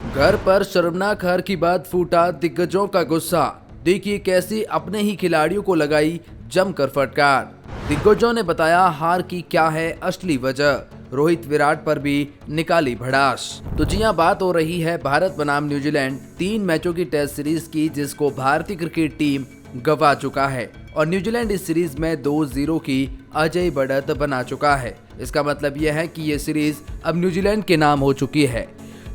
घर पर शर्मनाक हार की बाद फूटा दिग्गजों का गुस्सा। देखिए कैसे अपने ही खिलाड़ियों को लगाई जमकर फटकार। दिग्गजों ने बताया हार की क्या है असली वजह। रोहित विराट पर भी निकाली भड़ास। तो जी हां, बात हो रही है भारत बनाम न्यूजीलैंड 3 मैचों की टेस्ट सीरीज की, जिसको भारतीय क्रिकेट टीम गंवा चुका है और न्यूजीलैंड इस सीरीज में 2-0 की अजय बढ़त बना चुका है। इसका मतलब यह है कि यह सीरीज अब न्यूजीलैंड के नाम हो चुकी है।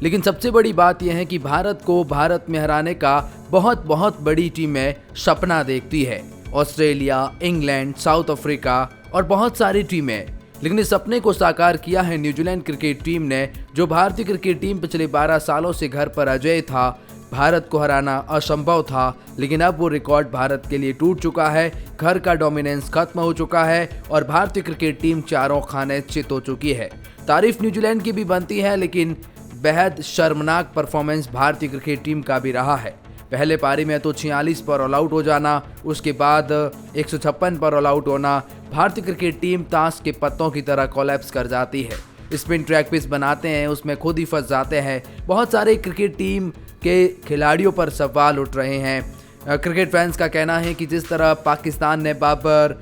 लेकिन सबसे बड़ी बात यह है कि भारत को भारत में हराने का बहुत बड़ी टीमें सपना देखती है। ऑस्ट्रेलिया, इंग्लैंड, साउथ अफ्रीका और बहुत सारी टीमें। लेकिन इस सपने को साकार किया है न्यूजीलैंड क्रिकेट टीम ने। जो भारतीय क्रिकेट टीम पिछले 12 सालों से घर पर अजेय था, भारत को हराना असंभव था, लेकिन अब वो रिकॉर्ड भारत के लिए टूट चुका है। घर का डोमिनेंस खत्म हो चुका है और भारतीय क्रिकेट टीम चारों खाने चित हो चुकी है। तारीफ न्यूजीलैंड की भी बनती है, लेकिन बेहद शर्मनाक परफॉर्मेंस भारतीय क्रिकेट टीम का भी रहा है। पहले पारी में तो 46 पर ऑल आउट हो जाना, उसके बाद 156 पर ऑल आउट होना। भारतीय क्रिकेट टीम ताश के पत्तों की तरह कोलैप्स कर जाती है। स्पिन ट्रैक पिच बनाते हैं, उसमें खुद ही फंस जाते हैं। बहुत सारे क्रिकेट टीम के खिलाड़ियों पर सवाल उठ रहे हैं। क्रिकेट फैंस का कहना है कि जिस तरह पाकिस्तान ने बाबर,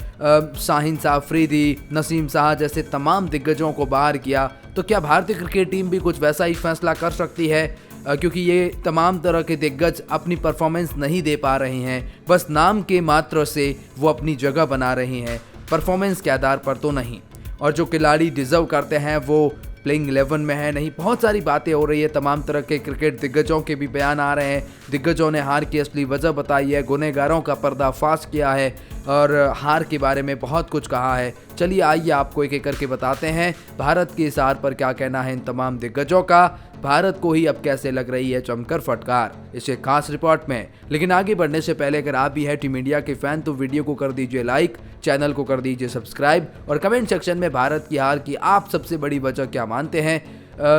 शाहीन अफरीदी, नसीम शाह जैसे तमाम दिग्गजों को बाहर किया, तो क्या भारतीय क्रिकेट टीम भी कुछ वैसा ही फैसला कर सकती है? क्योंकि ये तमाम तरह के दिग्गज अपनी परफॉर्मेंस नहीं दे पा रहे हैं, बस नाम के मात्र से वो अपनी जगह बना रहे हैं, परफॉर्मेंस के आधार पर तो नहीं। और जो खिलाड़ी डिजर्व करते हैं वो प्लेइंग 11 में है नहीं। बहुत सारी बातें हो रही है, तमाम तरह के क्रिकेट दिग्गजों के भी बयान आ रहे हैं। दिग्गजों ने हार की असली वजह बताई है, गुनहगारों का पर्दाफाश किया है और हार के बारे में बहुत कुछ कहा है। चलिए आइए आपको एक एक करके बताते हैं भारत की इस हार पर क्या कहना है इन तमाम दिग्गजों का। भारत को ही अब कैसे लग रही है जमकर फटकार, इसे खास रिपोर्ट में। लेकिन आगे बढ़ने से पहले अगर आप भी है टीम इंडिया के फैन तो वीडियो को कर दीजिए लाइक, चैनल को कर दीजिए सब्सक्राइब और कमेंट सेक्शन में भारत की हार की आप सबसे बड़ी वजह क्या मानते हैं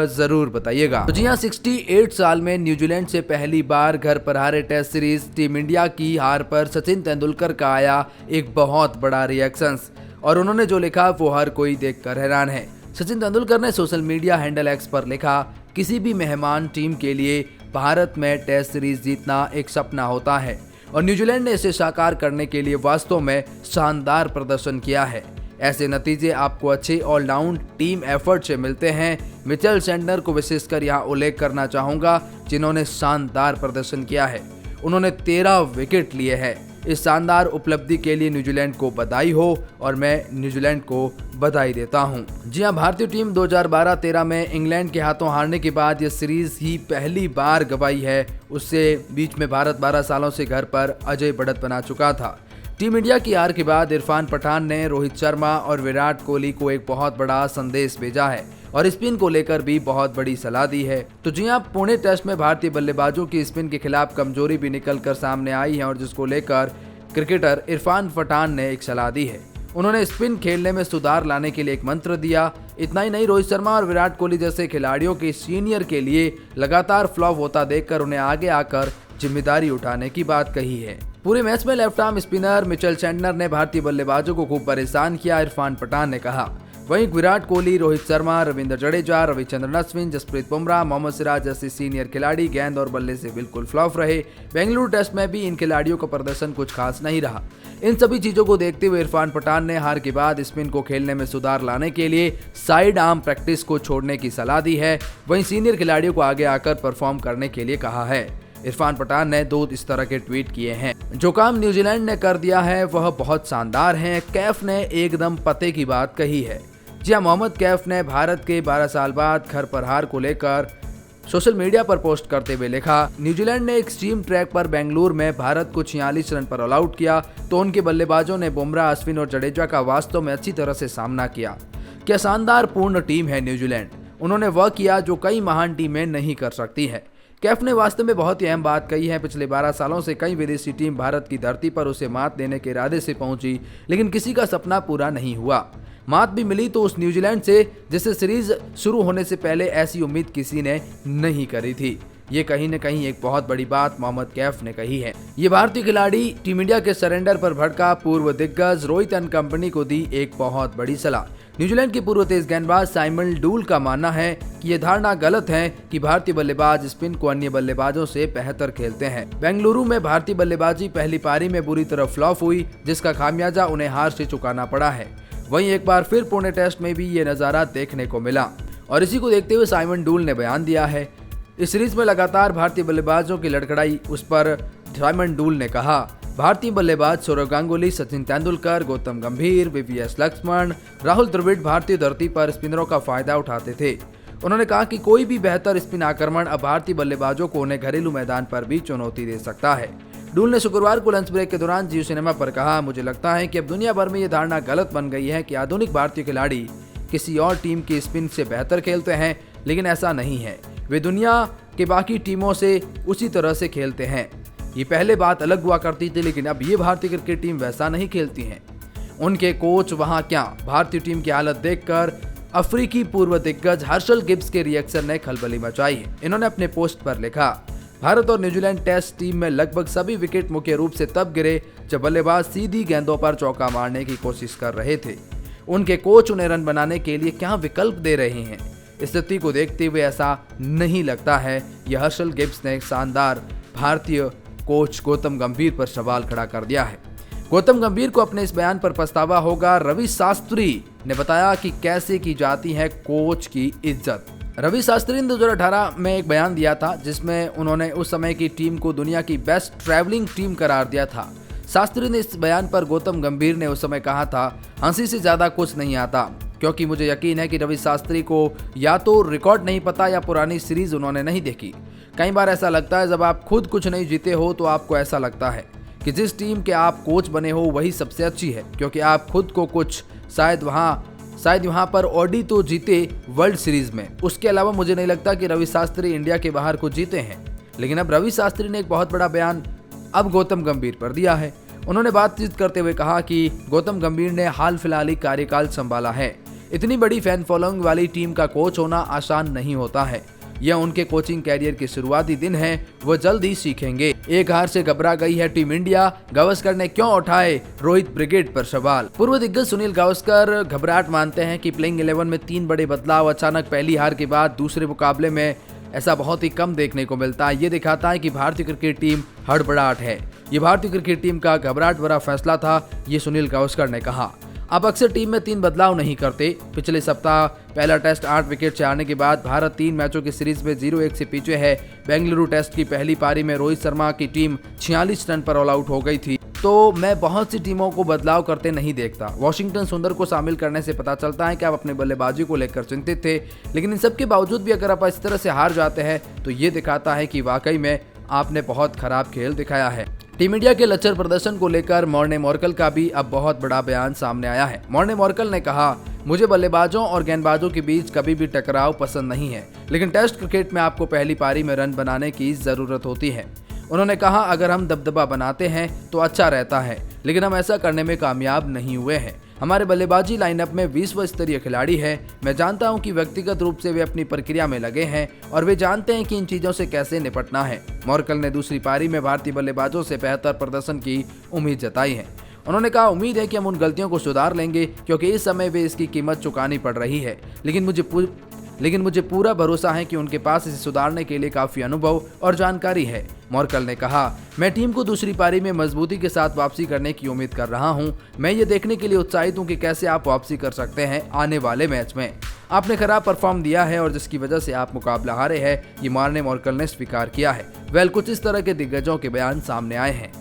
जरूर बताइएगा। तो जी हाँ, 68 साल में न्यूजीलैंड से पहली बार घर पर हारे टेस्ट सीरीज टीम इंडिया की हार पर सचिन तेंदुलकर का आया एक बहुत बड़ा रिएक्शन और उन्होंने जो लिखा वो हर कोई देखकर हैरान है। सचिन तेंदुलकर ने सोशल मीडिया हैंडल एक्स पर लिखा, किसी भी मेहमान टीम के लिए भारत में टेस्ट सीरीज जीतना एक सपना होता है और न्यूजीलैंड ने इसे साकार करने के लिए वास्तव में शानदार प्रदर्शन किया है। ऐसे नतीजे आपको अच्छे ऑलराउंड टीम एफर्ट से मिलते हैं। मिचेल सैंटनर को विशेषकर यहाँ उल्लेख करना चाहूंगा, जिन्होंने शानदार प्रदर्शन किया है। उन्होंने 13 विकेट लिए हैं। इस शानदार उपलब्धि के लिए न्यूजीलैंड को बधाई हो और मैं न्यूजीलैंड को बधाई देता हूं। जी हां, भारतीय टीम 2012-13 में इंग्लैंड के हाथों हारने के बाद यह सीरीज ही पहली बार गंवाई है। उससे बीच में भारत 12 सालों से घर पर अजय बढ़त बना चुका था। टीम इंडिया की हार के बाद इरफान पठान ने रोहित शर्मा और विराट कोहली को एक बहुत बड़ा संदेश भेजा है और स्पिन को लेकर भी बहुत बड़ी सलाह दी है। तो जी हां, पुणे टेस्ट में भारतीय बल्लेबाजों की स्पिन के खिलाफ कमजोरी भी निकलकर सामने आई है और जिसको लेकर क्रिकेटर इरफान पठान ने एक सलाह दी है। उन्होंने स्पिन खेलने में सुधार लाने के लिए एक मंत्र दिया। इतना ही नहीं, रोहित शर्मा और विराट कोहली जैसे खिलाड़ियों के सीनियर के लिए लगातार फ्लॉप होता देखकर उन्हें आगे आकर जिम्मेदारी उठाने की बात कही है। पूरे मैच में left arm spinner Mitchell Santner ने भारतीय बल्लेबाजों को खूब परेशान किया, इरफान पठान ने कहा। वहीं विराट कोहली, रोहित शर्मा, रविंद्र जडेजा, रविचंद्रन अश्विन, जसप्रीत बुमराह, मोहम्मद सिराज जैसे सीनियर खिलाड़ी गेंद और बल्ले से बिल्कुल फ्लॉप रहे। बेंगलुरु टेस्ट में भी इन खिलाड़ियों का प्रदर्शन कुछ खास नहीं रहा। इन सभी चीजों को देखते हुए इरफान पठान ने हार के बाद स्पिन को खेलने में सुधार लाने के लिए साइड आर्म प्रैक्टिस को छोड़ने की सलाह दी है। वहीं सीनियर खिलाड़ियों को आगे आकर परफॉर्म करने के लिए कहा है। इरफान पठान ने 2 इस तरह के ट्वीट किए हैं। जो काम न्यूजीलैंड ने कर दिया है वह बहुत शानदार है। कैफ ने एकदम पते की बात कही है। जी हां, मोहम्मद कैफ ने भारत के 12 साल बाद घर पर हार को लेकर सोशल मीडिया पर पोस्ट करते हुए लिखा, न्यूजीलैंड ने एक्सट्रीम ट्रैक पर बेंगलुरु में भारत को 46 रन पर ऑल आउट किया तो उनके बल्लेबाजों ने बुमराह, अश्विन और जडेजा का वास्तव में अच्छी तरह से सामना किया। क्या शानदार पूर्ण टीम है न्यूजीलैंड। उन्होंने वह किया जो कई महान टीमें नहीं कर सकती है। कैफ ने वास्तव में बहुत ही अहम बात कही है। पिछले 12 सालों से कई विदेशी टीम भारत की धरती पर उसे मात देने के इरादे से पहुंची, लेकिन किसी का सपना पूरा नहीं हुआ। मात भी मिली तो उस न्यूजीलैंड से जिससे सीरीज शुरू होने से पहले ऐसी उम्मीद किसी ने नहीं करी थी। ये कहीं न कहीं एक बहुत बड़ी बात मोहम्मद कैफ ने कही है। ये भारतीय खिलाड़ी टीम इंडिया के सरेंडर पर भड़का पूर्व दिग्गज रोहित एंड कंपनी को दी एक बहुत बड़ी सलाह। न्यूजीलैंड के पूर्व तेज गेंदबाज साइमन डूल का मानना है कि ये धारणा गलत है कि भारतीय बल्लेबाज स्पिन को अन्य बल्लेबाजों से बेहतर खेलते हैं। बेंगलुरु में भारतीय बल्लेबाजी पहली पारी में बुरी तरह फ्लॉप हुई, जिसका खामियाजा उन्हें हार से चुकाना पड़ा है। वहीं एक बार फिर पुणे टेस्ट में भी ये नजारा देखने को मिला और इसी को देखते हुए साइमन डूल ने बयान दिया है। इस सीरीज में लगातार भारतीय बल्लेबाजों की लड़खड़ाई, उस पर साइमन डूल ने कहा, भारतीय बल्लेबाज सौरव गांगुली, सचिन तेंदुलकर, गौतम गंभीर, वीवीएस लक्ष्मण, राहुल द्रविड़ भारतीय धरती पर स्पिनरों का फायदा उठाते थे। उन्होंने कहा कि कोई भी बेहतर स्पिन आक्रमण अब भारतीय बल्लेबाजों को उन्हें घरेलू मैदान पर भी चुनौती दे सकता है। डूल ने शुक्रवार को लंच ब्रेक के दौरान जियो सिनेमा पर कहा, मुझे लगता है कि अब दुनिया भर में ये धारणा गलत बन गई है कि आधुनिक भारतीय खिलाड़ी किसी और टीम की स्पिन से बेहतर खेलते हैं, लेकिन ऐसा नहीं है। वे दुनिया के बाकी टीमों से उसी तरह से खेलते हैं। ये पहले बात अलग हुआ करती थी, लेकिन अब ये भारतीय क्रिकेट टीम वैसा नहीं खेलती है। उनके कोच वहां क्या? भारतीय टीम की हालत देखकर अफ्रीकी पूर्व दिग्गज हर्षल गिब्स के रिएक्शन ने खलबली मचाई है। इन्होंने अपने पोस्ट पर लिखा, भारत और न्यूजीलैंड टेस्ट टीम में लगभग सभी विकेट मुख्य रूप से तब गिरे जब बल्लेबाज सीधी गेंदों पर चौका मारने की कोशिश कर रहे थे। उनके कोच उन्हें रन बनाने के लिए क्या विकल्प दे रहे हैं? स्थिति को देखते हुए ऐसा नहीं लगता है। यह हर्षल गिब्स ने शानदार भारतीय कोच गौतम गंभीर पर सवाल खड़ा कर दिया है। गौतम गंभीर को अपने इस बयान पर पछतावा होगा। रवि शास्त्री ने बताया कि कैसे की जाती है कोच की इज्जत। रवि शास्त्री ने 2018 में एक बयान दिया था, जिसमें उन्होंने उस समय की टीम को दुनिया की बेस्ट ट्रैवलिंग टीम करार दिया था। शास्त्री ने इस बयान पर गौतम गंभीर ने उस समय कहा था, हंसी से ज्यादा कुछ नहीं आता, क्योंकि मुझे यकीन है कि रवि शास्त्री को या तो रिकॉर्ड नहीं पता या पुरानी सीरीज उन्होंने नहीं देखी। कई बार ऐसा लगता है जब आप खुद कुछ नहीं जीते हो तो आपको ऐसा लगता है कि जिस टीम के आप कोच बने हो वही सबसे अच्छी है, क्योंकि आप खुद को कुछ शायद वहां पर ओडी तो जीते वर्ल्ड सीरीज में। उसके अलावा मुझे नहीं लगता कि रवि शास्त्री इंडिया के बाहर कुछ जीते हैं। लेकिन अब रवि शास्त्री ने एक बहुत बड़ा बयान अब गौतम गंभीर पर दिया है। उन्होंने बातचीत करते हुए कहा कि गौतम गंभीर ने हाल फिलहाल ही कार्यकाल संभाला है। इतनी बड़ी फैन फॉलोइंग वाली टीम का कोच होना आसान नहीं होता है। यह उनके कोचिंग कैरियर के शुरुआती दिन है, वो जल्द ही सीखेंगे। एक हार से घबरा गई है टीम इंडिया, गावस्कर ने क्यों उठाए रोहित ब्रिगेड पर सवाल। पूर्व दिग्गज सुनील गावस्कर घबराहट मानते हैं कि प्लेइंग 11 में 3 बड़े बदलाव अचानक पहली हार के बाद दूसरे मुकाबले में ऐसा बहुत ही कम देखने को मिलता है। ये दिखाता है कि भारतीय क्रिकेट टीम हड़बड़ाहट है। ये भारतीय क्रिकेट टीम का घबराहट भरा फैसला था, ये सुनील गावस्कर ने कहा। अब अक्सर टीम में 3 बदलाव नहीं करते। पिछले सप्ताह पहला टेस्ट 8 विकेट से हारने के बाद भारत 3 मैचों की सीरीज में 0-1 से पीछे है। बेंगलुरु टेस्ट की पहली पारी में रोहित शर्मा की टीम 46 रन पर ऑल आउट हो गई थी। तो मैं बहुत सी टीमों को बदलाव करते नहीं देखता। वॉशिंगटन सुंदर को शामिल करने से पता चलता है कि आप अपने बल्लेबाजी को लेकर चिंतित थे, लेकिन इन सब के बावजूद भी अगर आप इस तरह से हार जाते हैं तो ये दिखाता है कि वाकई में आपने बहुत खराब खेल दिखाया है। टीम इंडिया के लचर प्रदर्शन को लेकर मॉर्ने मॉर्कल का भी अब बहुत बड़ा बयान सामने आया है। मॉर्ने मॉर्कल ने कहा, मुझे बल्लेबाजों और गेंदबाजों के बीच कभी भी टकराव पसंद नहीं है, लेकिन टेस्ट क्रिकेट में आपको पहली पारी में रन बनाने की जरूरत होती है। उन्होंने कहा, अगर हम दबदबा बनाते हैं तो अच्छा रहता है, लेकिन हम ऐसा करने में कामयाब नहीं हुए हैं। हमारे बल्लेबाजी लाइनअप में विश्व स्तरीय खिलाड़ी है। मैं जानता हूं कि व्यक्तिगत रूप से वे अपनी प्रक्रिया में लगे हैं और वे जानते हैं कि इन चीजों से कैसे निपटना है। मॉर्कल ने दूसरी पारी में भारतीय बल्लेबाजों से बेहतर प्रदर्शन की उम्मीद जताई है। उन्होंने कहा, उम्मीद है कि हम उन गलतियों को सुधार लेंगे, क्योंकि इस समय वे इसकी कीमत चुकानी पड़ रही है, लेकिन मुझे पूरा भरोसा है कि उनके पास इसे सुधारने के लिए काफी अनुभव और जानकारी है। मॉर्कल ने कहा, मैं टीम को दूसरी पारी में मजबूती के साथ वापसी करने की उम्मीद कर रहा हूं। मैं ये देखने के लिए उत्साहित हूं कि कैसे आप वापसी कर सकते हैं आने वाले मैच में। आपने खराब परफॉर्म दिया है और जिसकी वजह से आप मुकाबला हारे हैं, ये मॉर्ने मॉर्कल ने स्वीकार किया है। कुछ इस तरह के दिग्गजों के बयान सामने आए हैं।